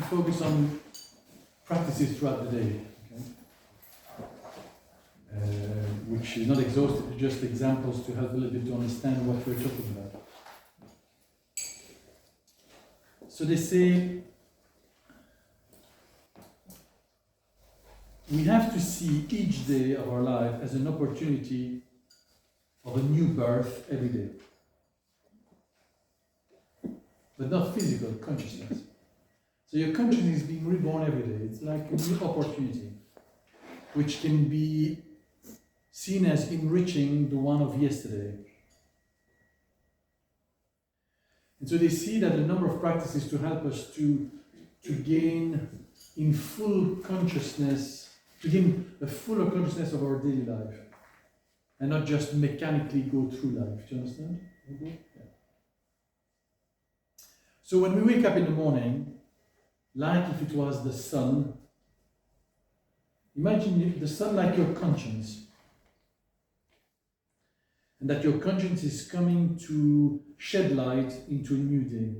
focus on practices throughout the day, okay? Which is not exhaustive, just examples to help a little bit to understand what we're talking about. So they say we have to see each day of our life as an opportunity of a new birth every day. But not physical, consciousness. So your consciousness is being reborn every day. It's like a new opportunity, which can be seen as enriching the one of yesterday. And so they see that a number of practices to help us to gain in full consciousness, to gain a fuller consciousness of our daily life, and not just mechanically go through life. Do you understand? Mm-hmm. Yeah. So when we wake up in the morning, like if it was the sun, imagine the sun like your conscience, and that your conscience is coming to shed light into a new day,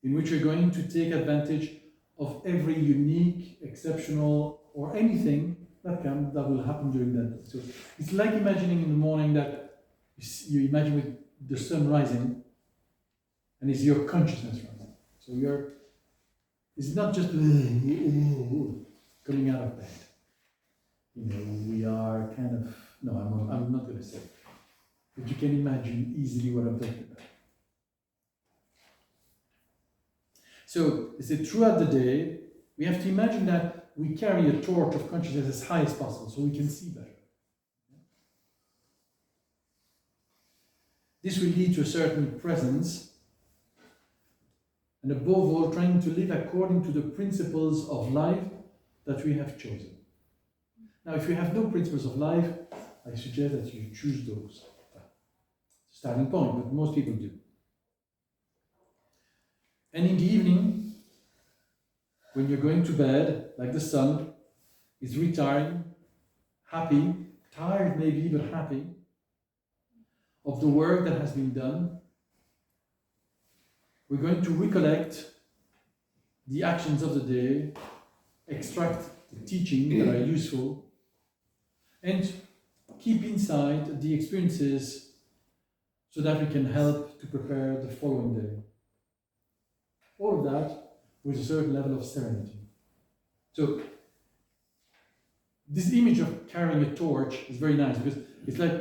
in which you're going to take advantage of every unique, exceptional, or anything that will happen during that day. So it's like imagining in the morning that you imagine with the sun rising, and it's your consciousness rising. So it's not just coming out of bed. You know, we are kind of, no, I'm not going to say, but you can imagine easily what I'm talking about. So, throughout the day, we have to imagine that we carry a torch of consciousness as high as possible so we can see better. This will lead to a certain presence, and above all, trying to live according to the principles of life that we have chosen. Now, if you have no principles of life, I suggest that you choose those. It's a starting point, but most people do. And in the evening, when you're going to bed, like the sun is retiring, happy, tired maybe, but happy, of the work that has been done, we're going to recollect the actions of the day, extract the teaching that are useful, and keep inside the experiences so that we can help to prepare the following day. All of that with a certain level of serenity. So, this image of carrying a torch is very nice because it's like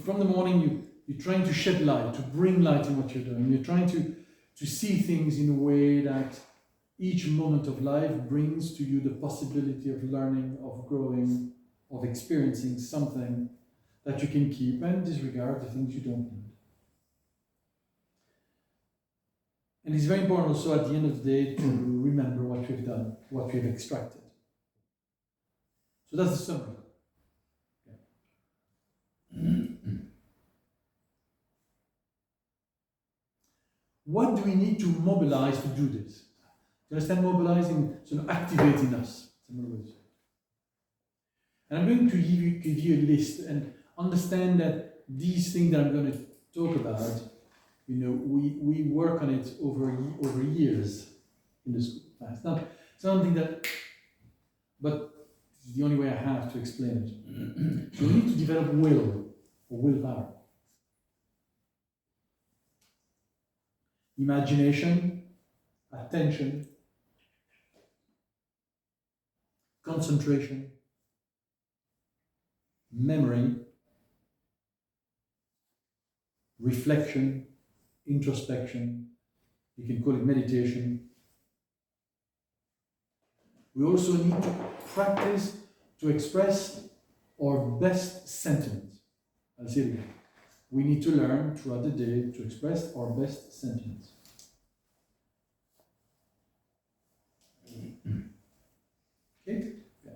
from the morning you're trying to shed light, to bring light in what you're doing. You're trying to see things in a way that each moment of life brings to you the possibility of learning, of growing, of experiencing something that you can keep and disregard the things you don't need. And it's very important also at the end of the day to remember what we've done, what we've extracted. So that's the summary. Okay. What do we need to mobilize to do this? You understand, mobilizing, so activating us. And I'm going to give you a list and understand that these things that I'm going to talk about, you know, we work on it over years in the school. It's not something that, but it's the only way I have to explain it. So we need to develop will, or willpower. Imagination, attention, concentration, memory, reflection, introspection, you can call it meditation. We also need to practice to express our best sentiments. I'll say it again. We need to learn throughout the day to express our best sentiments. Okay? Yeah.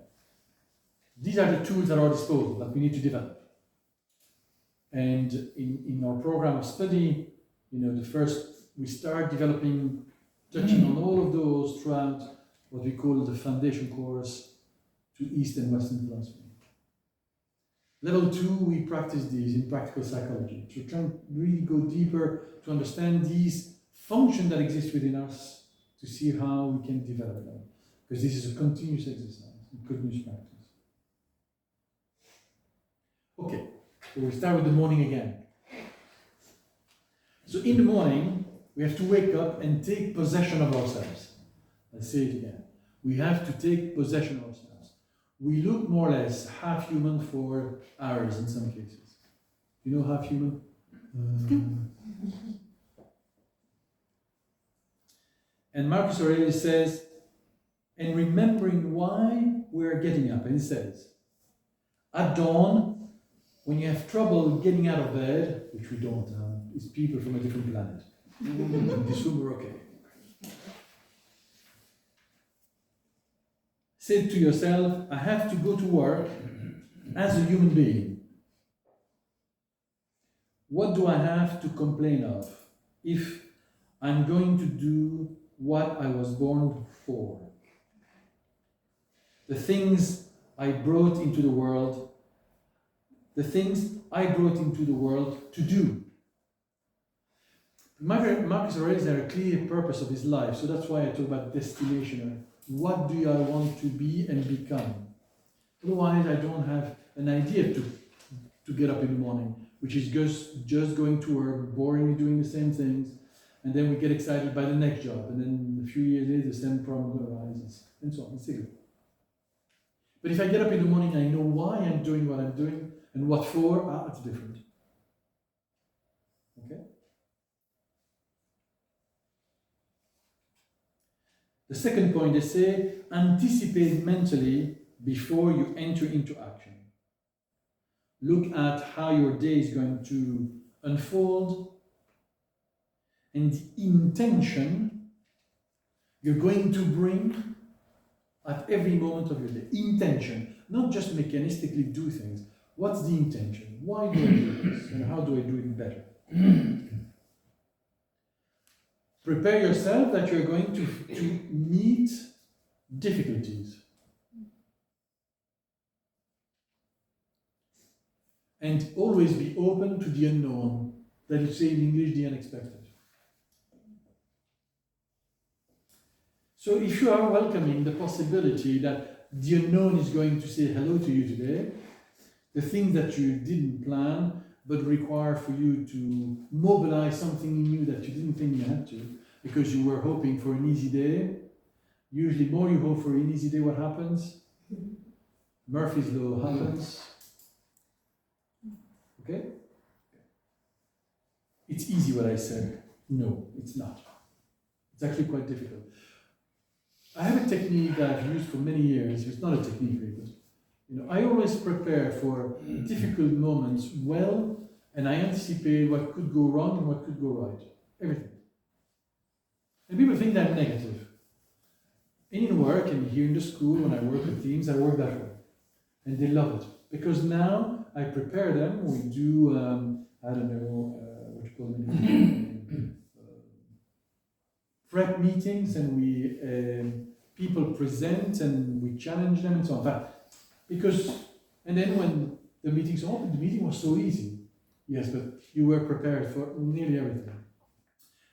These are the tools at our disposal that we need to develop. And in our program of study, you know, we start developing, touching on all of those throughout what we call the foundation course to East and Western philosophy. Level 2, we practice these in practical psychology. So trying to really go deeper to understand these function that exists within us to see how we can develop them. Because this is a continuous exercise, a continuous practice. Okay, so we start with the morning again. So in the morning, we have to wake up and take possession of ourselves. Let's say it again. We have to take possession of ourselves. We look more or less half human for hours in some cases. You know half human? And Marcus Aurelius says, and remembering why we're getting up, and he says, at dawn, when you have trouble getting out of bed, which we don't, it's people from a different planet. In this room we're okay. Say to yourself, I have to go to work as a human being. What do I have to complain of if I'm going to do what I was born for? The things I brought into the world to do. Marcus Aurelius had a clear purpose of his life, so that's why I talk about destination. What do I want to be and become? Otherwise, I don't have an idea to get up in the morning, which is just going to work, boringly doing the same things, and then we get excited by the next job, and then a few years later, the same problem arises, and so on. It's silly. But if I get up in the morning, I know why I'm doing what I'm doing, and what for, it's different. Okay? The second point, they say, anticipate mentally before you enter into action. Look at how your day is going to unfold and the intention you're going to bring at every moment of your day. Intention, not just mechanistically do things. What's the intention? Why do I do this? And how do I do it better? Prepare yourself that you're going to meet difficulties. And always be open to the unknown, that you say in English, the unexpected. So if you are welcoming the possibility that the unknown is going to say hello to you today, the things that you didn't plan, but require for you to mobilize something in you that you didn't think you had to, because you were hoping for an easy day. Usually more you hope for an easy day, what happens? Murphy's Law happens. Okay? It's easy what I said. No, it's not. It's actually quite difficult. I have a technique that I've used for many years. It's not a technique, but I always prepare for difficult moments well, and I anticipate what could go wrong and what could go right. Everything. And people think that I'm negative. And in work and here in the school, when I work with teams, I work that way. And they love it. Because now I prepare them, we do, what you call them, prep meetings, and we people present and we challenge them and so on. And then when the meetings opened, the meeting was so easy. Yes, but you were prepared for nearly everything.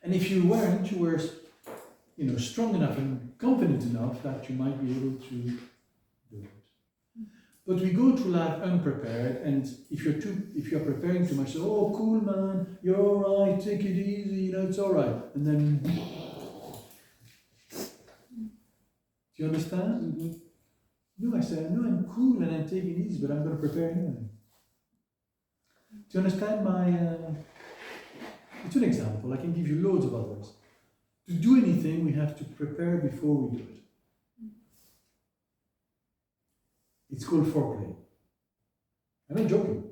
And if you weren't, you were strong enough and confident enough that you might be able to do it. But we go through life unprepared, and if you're preparing too much, oh cool man, you're all right, take it easy, it's all right, and then do you understand? Mm-hmm. No, I said, no, I'm cool and I'm taking it easy, but I'm going to prepare anyway. Do you understand it's an example, I can give you loads of others. To do anything, we have to prepare before we do it. It's called foreplay. I'm not joking.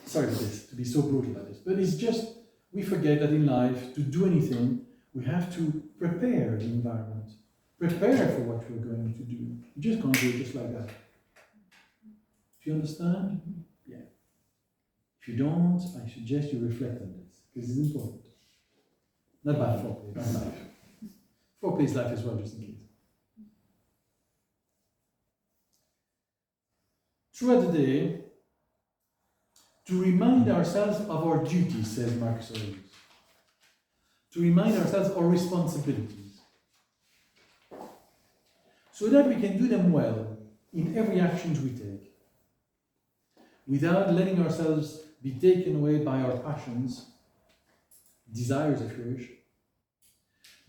Sorry for this, to be so brutal about this, but it's just, we forget that in life, to do anything, we have to prepare the environment. Prepare for what we're going to do. You just can't do it just like that. Do you understand? Yeah. If you don't, I suggest you reflect on this, because it's important. Not about foreplay, about life. Foreplay is life as well, just in case. Throughout the day, to remind ourselves of our duties, says Marcus Aurelius. to remind ourselves our responsibilities, so that we can do them well in every action we take, without letting ourselves be taken away by our passions, desires if you wish,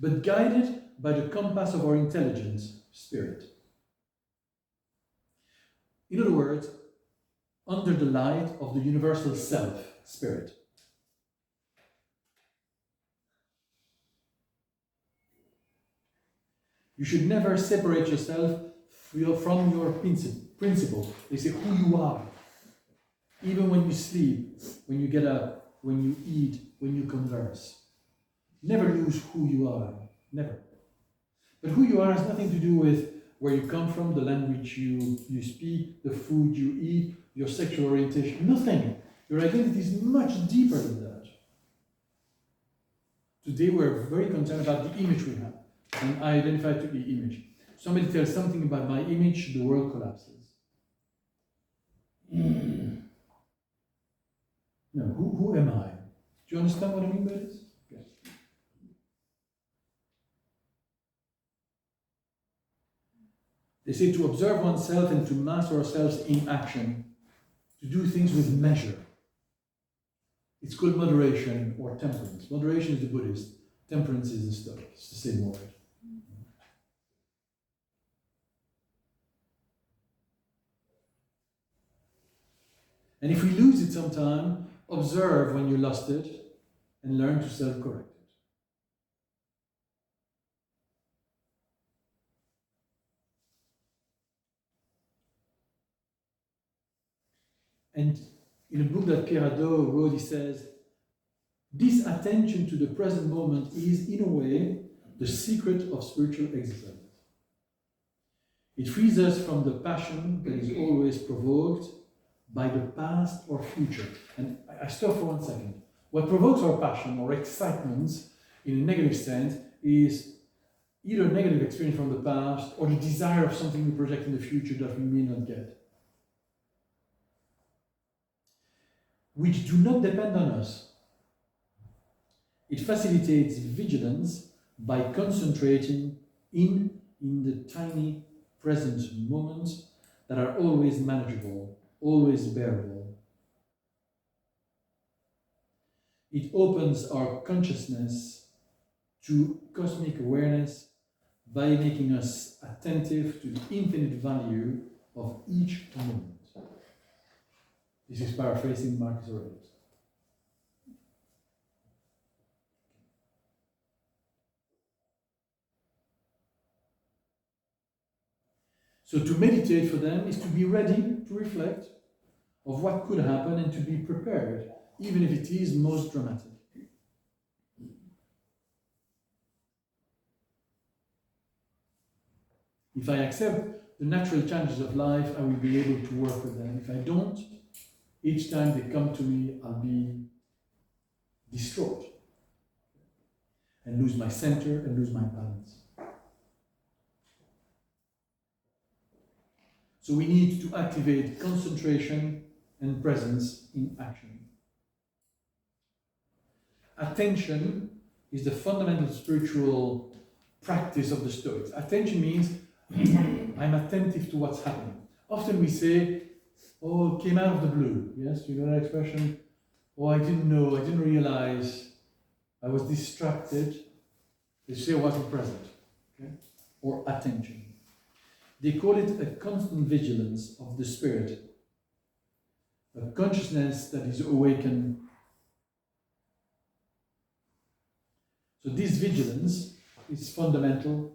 but guided by the compass of our intelligence, spirit. In other words, under the light of the universal self, spirit. You should never separate yourself from your principle. They say who you are. Even when you sleep, when you get up, when you eat, when you converse. Never lose who you are. Never. But who you are has nothing to do with where you come from, the language you speak, the food you eat, your sexual orientation. Nothing. Your identity is much deeper than that. Today we're very concerned about the image we have. And I identify to the image. Somebody tells something about my image, the world collapses. No, who am I? Do you understand what I mean by this? Yes. They say to observe oneself and to master ourselves in action, to do things with measure. It's called moderation or temperance. Moderation is the Buddhist, temperance is the Stoic. It's the same word. And if we lose it sometime, observe when you lost it and learn to self-correct it. And in a book that Pierre Hadot wrote, he says, this attention to the present moment is, in a way, the secret of spiritual exercise. It frees us from the passion that is always provoked by the past or future. And I stop for 1 second. What provokes our passion or excitement in a negative sense is either a negative experience from the past or the desire of something we project in the future that we may not get, which do not depend on us. It facilitates vigilance by concentrating in the tiny present moments that are always manageable, always bearable. It opens our consciousness to cosmic awareness by making us attentive to the infinite value of each moment. This is paraphrasing Marcus Aurelius. So to meditate for them is to be ready to reflect of what could happen and to be prepared, even if it is most dramatic. If I accept the natural challenges of life, I will be able to work with them. If I don't, each time they come to me, I'll be distraught and lose my center and lose my balance. So we need to activate concentration and presence in action. Attention is the fundamental spiritual practice of the Stoics. Attention means I'm attentive to what's happening. Often we say, oh, it came out of the blue. Yes, you know that expression? Oh, I didn't know, I didn't realize, I was distracted. They say I wasn't present. Okay? Or attention. They call it a constant vigilance of the spirit, a consciousness that is awakened. So this vigilance is fundamental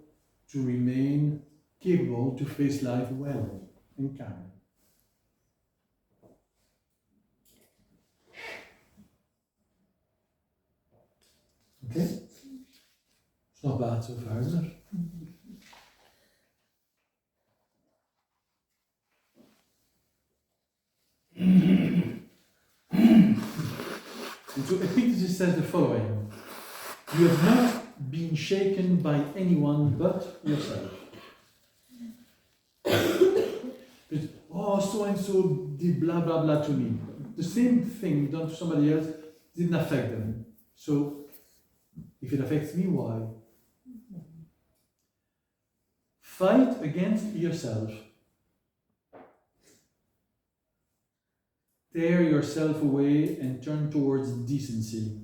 to remain capable to face life well and calm. Okay? It's not bad so far, is it? And so Epictetus says the following: you have not been shaken by anyone but yourself. Because, oh, so and so did blah blah blah to me. The same thing done to somebody else didn't affect them. So If it affects me, why? Fight against yourself. Tear yourself away and turn towards decency,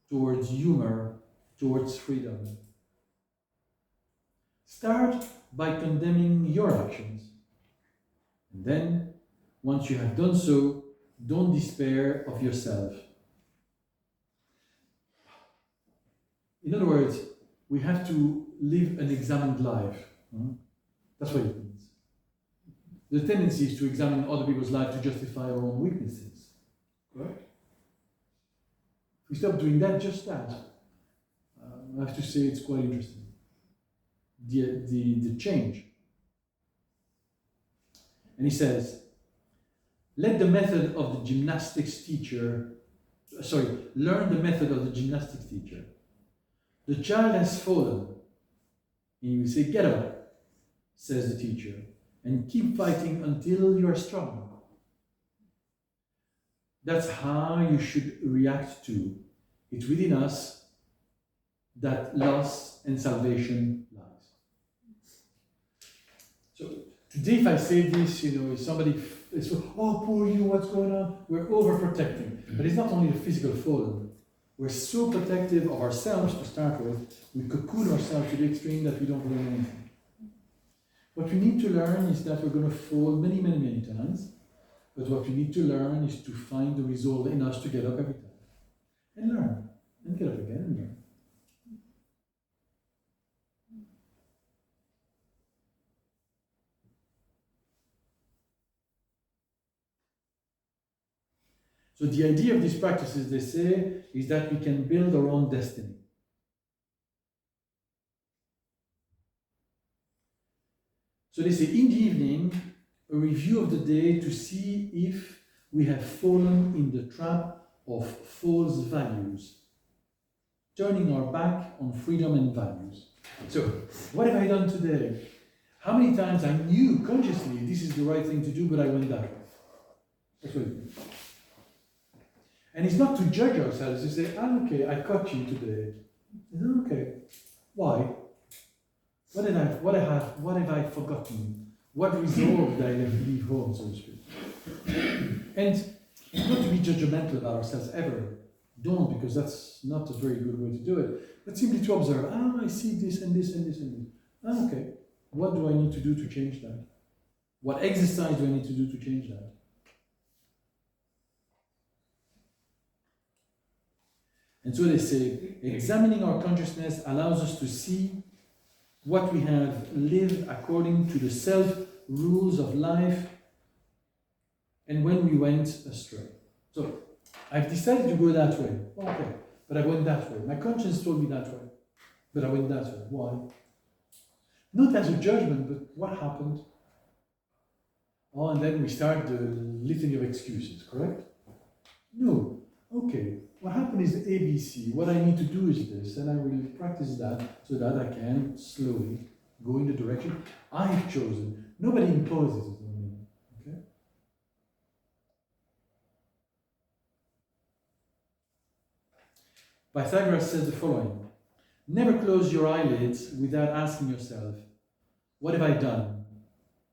towards humor, towards freedom. Start by condemning your actions. And then, once you have done so, don't despair of yourself. In other words, we have to live an examined life. That's what it means. The tendency is to examine other people's life to justify our own weaknesses. Correct? If we stop doing that, just that, I have to say it's quite interesting. The change. And he says, learn the method of the gymnastics teacher. The child has fallen. And you say, get up, says the teacher, and keep fighting until you are strong. That's how you should react to it within us that loss and salvation lies. So today, if I say this, if somebody is, oh, poor you, what's going on? We're overprotecting. But it's not only the physical fallen. We're so protective of ourselves to start with, we cocoon ourselves to the extreme that we don't learn anything. What we need to learn is that we're going to fall many, many, many times. But what we need to learn is to find the resolve in us to get up every time. And learn. And get up again and learn. So the idea of these practices, they say, is that we can build our own destiny. So they say, in the evening, a review of the day to see if we have fallen in the trap of false values, turning our back on freedom and values. So, what have I done today? How many times I knew consciously this is the right thing to do, but I went that way? That's what it means. And it's not to judge ourselves, to say, okay, I caught you today. Okay, why? What have I forgotten? What resolve did I leave home, so to speak? And not to be judgmental about ourselves ever. Don't, because that's not a very good way to do it. But simply to observe, I see this and this and this and this. Okay, what do I need to do to change that? What exercise do I need to do to change that? And so they say, examining our consciousness allows us to see what we have lived according to the self-rules of life and when we went astray. So, I've decided to go that way. Okay, but I went that way. My conscience told me that way, but I went that way. Why? Not as a judgment, but what happened? Oh, and then we start the litany of excuses, correct? No. Okay, what happened is ABC. What I need to do is this, and I will practice that so that I can slowly go in the direction I've chosen. Nobody imposes it on me. Okay? Pythagoras says the following: never close your eyelids without asking yourself, what have I done?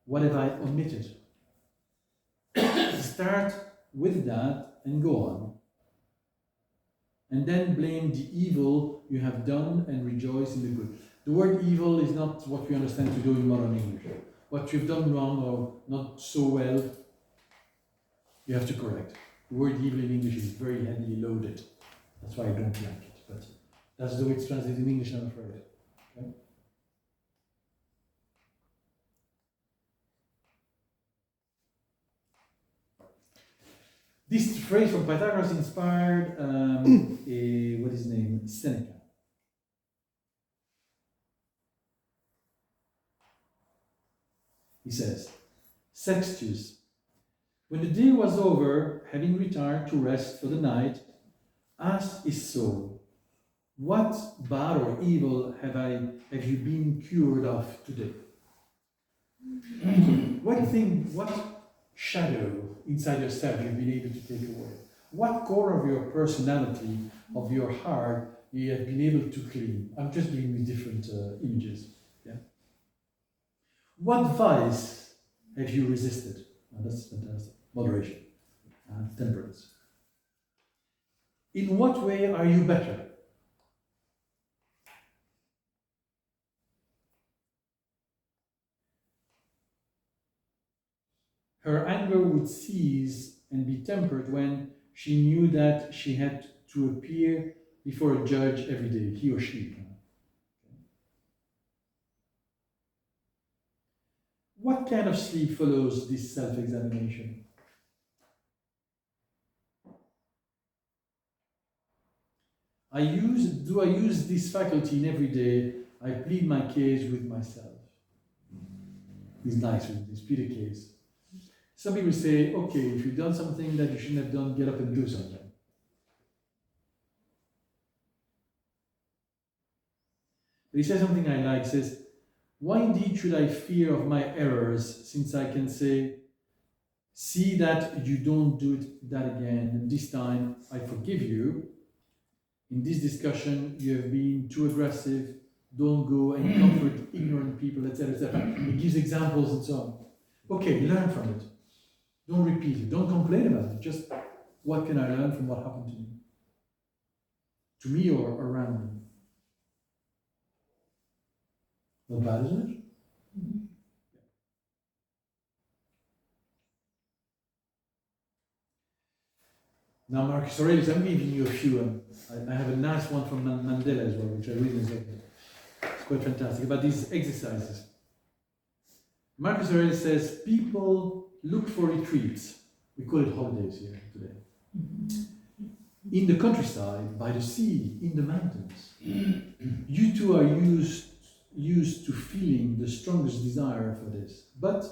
What have I omitted? Start with that and go on. And then blame the evil you have done and rejoice in the good. The word evil is not what we understand to do in modern English. What you've done wrong or not so well, you have to correct. The word evil in English is very heavily loaded. That's why I don't like it. But that's the way it's translated in English, I'm afraid. Okay? This phrase from Pythagoras inspired what is his name? Seneca. He says, Sextius, when the day was over, having retired to rest for the night, asked his soul, what bad or evil have you been cured of today? What shadow inside yourself you've been able to take away? What core of your personality, of your heart, you have been able to clean. I'm just giving you different images. Yeah. What vice have you resisted? Oh, that's fantastic. Moderation, temperance. In what way are you better? Her anger would cease and be tempered when she knew that she had to appear before a judge every day, he or she. What kind of sleep follows this self-examination? Do I use this faculty in every day? I plead my case with myself. It's nice with this, plead a case. Some people say, okay, if you've done something that you shouldn't have done, get up and do something. But he says something I like, says, why indeed should I fear of my errors, since I can say, see that you don't do that again, and this time I forgive you. In this discussion, you have been too aggressive, don't go and comfort ignorant people, etc., etc. He gives examples and so on. Okay, learn from it. Don't repeat it. Don't complain about it. Just what can I learn from what happened to me? To me or around me? Not bad, isn't it? Mm-hmm. Now, Marcus Aurelius, I'm giving you a few. I have a nice one from Mandela as well, which I really enjoyed. It's quite fantastic about these exercises. Marcus Aurelius says, people look for retreats. We call it holidays here today. In the countryside, by the sea, in the mountains. You two are used to feeling the strongest desire for this. But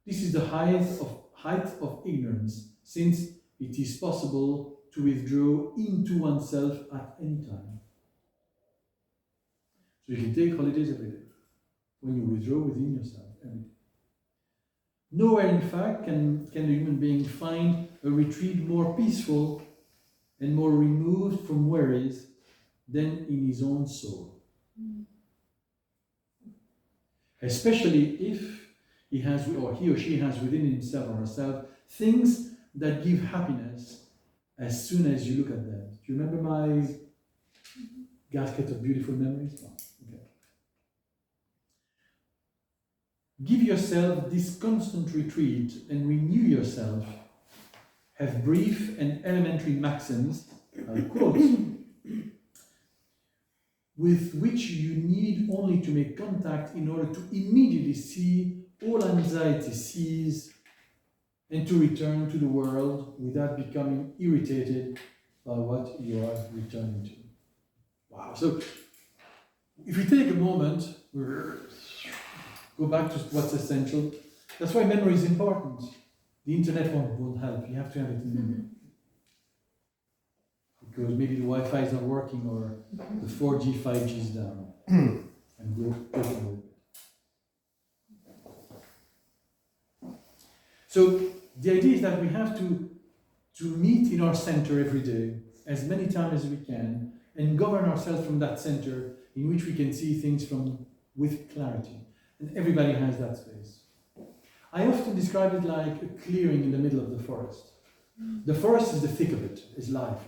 this is the height of ignorance, since it is possible to withdraw into oneself at any time. So you can take holidays every day, when you withdraw within yourself every day. Nowhere, in fact, can the human being find a retreat more peaceful and more removed from worries than in his own soul. Especially if he has, or he or she has within himself or herself, things that give happiness as soon as you look at them. Do you remember my gasket of beautiful memories? Oh, okay. Give yourself this constant retreat and renew yourself. Have brief and elementary maxims, quotes, with which you need only to make contact in order to immediately see all anxiety cease and to return to the world without becoming irritated by what you are returning to. Wow. So if we take a moment, go back to what's essential. That's why memory is important. The internet won't help. You have to have it in memory. Because maybe the Wi-Fi is not working or the 4G, 5G is down. And go a little bit. So the idea is that we have to meet in our center every day, as many times as we can, and govern ourselves from that center in which we can see things with clarity. And everybody has that space. I often describe it like a clearing in the middle of the forest. The forest is the thick of it, is life.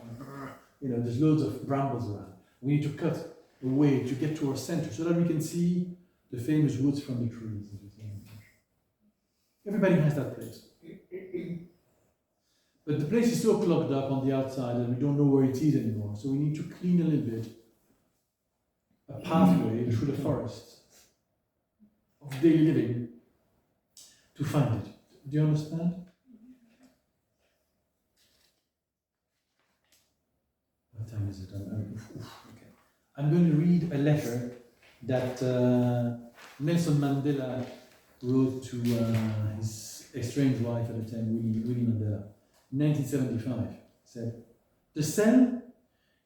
There's loads of brambles around. We need to cut a way to get to our center so that we can see the famous woods from the trees. Everybody has that place. But the place is so clogged up on the outside that we don't know where it is anymore. So we need to clean a little bit a pathway through the forest of daily living to find it. Do you understand? What time is it? Okay. I'm going to read a letter that Nelson Mandela wrote to his estranged wife at the time, Winnie Mandela, in 1975. He said, "The cell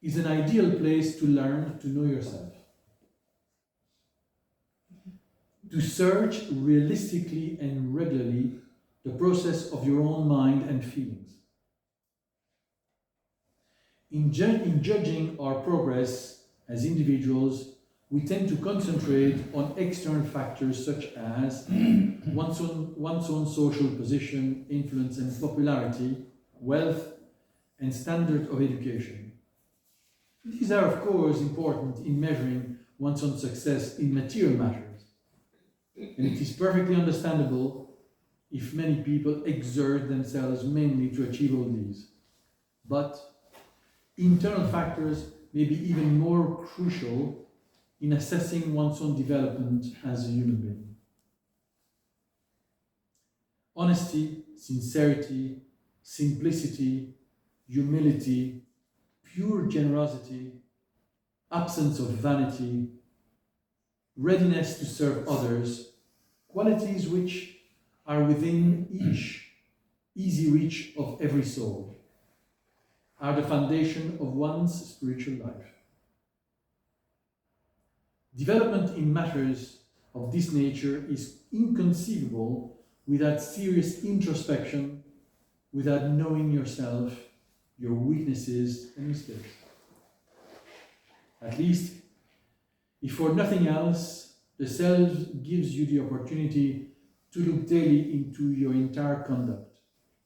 is an ideal place to learn to know yourself, to search realistically and regularly the process of your own mind and feelings. In judging our progress as individuals, we tend to concentrate on external factors such as one's own social position, influence and popularity, wealth, and standard of education. These are, of course, important in measuring one's own success in material matters. And it is perfectly understandable if many people exert themselves mainly to achieve all these. But internal factors may be even more crucial in assessing one's own development as a human being. Honesty, sincerity, simplicity, humility, pure generosity, absence of vanity, readiness to serve others, qualities which are within easy reach of every soul, are the foundation of one's spiritual life. Development in matters of this nature is inconceivable without serious introspection, without knowing yourself, your weaknesses and mistakes. At least, if for nothing else, the selves gives you the opportunity to look daily into your entire conduct,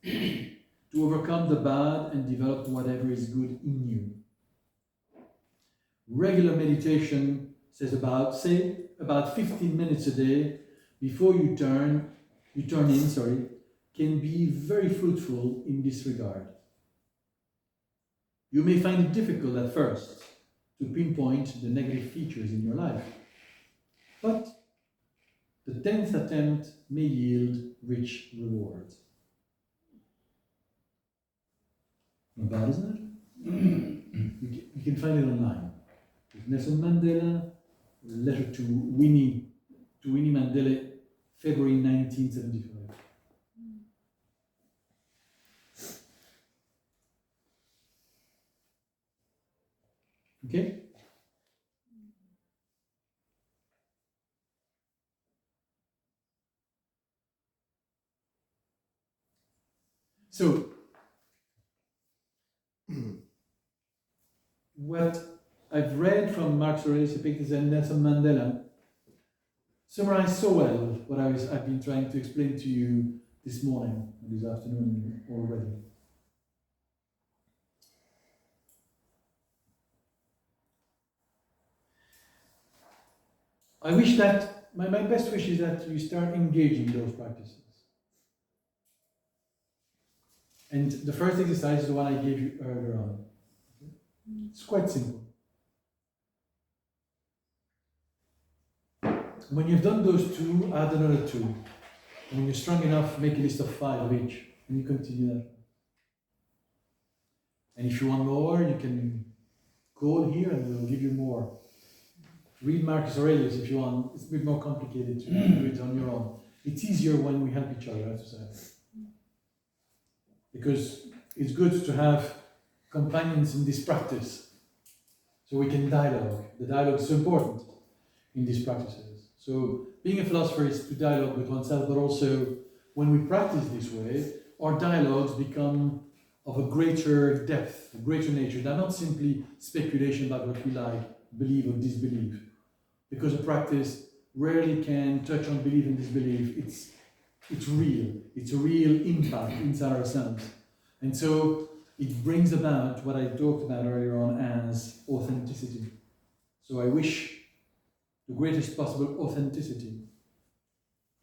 to overcome the bad and develop whatever is good in you. Regular meditation says about 15 minutes a day before you turn in, can be very fruitful in this regard. You may find it difficult at first to pinpoint the negative features in your life, but the 10th attempt may yield rich rewards. Not bad, isn't it? You can find it online. Nelson Mandela, letter to Winnie Mandela, February 1975. Okay? So, what I've read from Marcus Aurelius Epictetus and Nelson Mandela summarize so well what I've been trying to explain to you this morning, or this afternoon already. I wish that, my best wish is that you start engaging those practices. And the first exercise is the one I gave you earlier on. It's quite simple. When you've done those two, add another two. And when you're strong enough, make a list of 5 of each, and you continue that. And if you want more, you can call here and we'll give you more. Read Marcus Aurelius if you want. It's a bit more complicated to do it on your own. It's easier when we help each other, I have to say. Because it's good to have companions in this practice, so we can dialogue. The dialogue is so important in these practices. So being a philosopher is to dialogue with oneself, but also when we practice this way, our dialogues become of a greater depth, a greater nature. They're not simply speculation about what we like, believe or disbelieve. Because a practice rarely can touch on belief and disbelief. It's real. It's a real impact inside ourselves. And so it brings about what I talked about earlier on as authenticity. So I wish the greatest possible authenticity,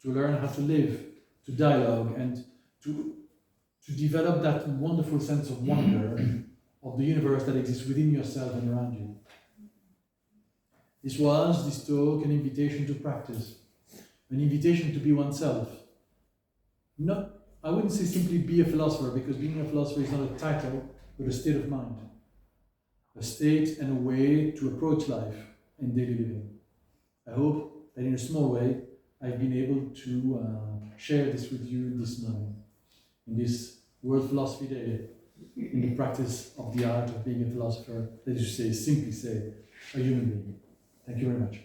to learn how to live, to dialogue, and to develop that wonderful sense of wonder of the universe that exists within yourself and around you. This talk, an invitation to practice, an invitation to be oneself. I wouldn't say simply be a philosopher, because being a philosopher is not a title, but a state of mind. A state and a way to approach life and daily living. I hope that in a small way, I've been able to share this with you this morning, in this World Philosophy Day, in the practice of the art of being a philosopher, that is to say, simply say, a human being. Thank you very much.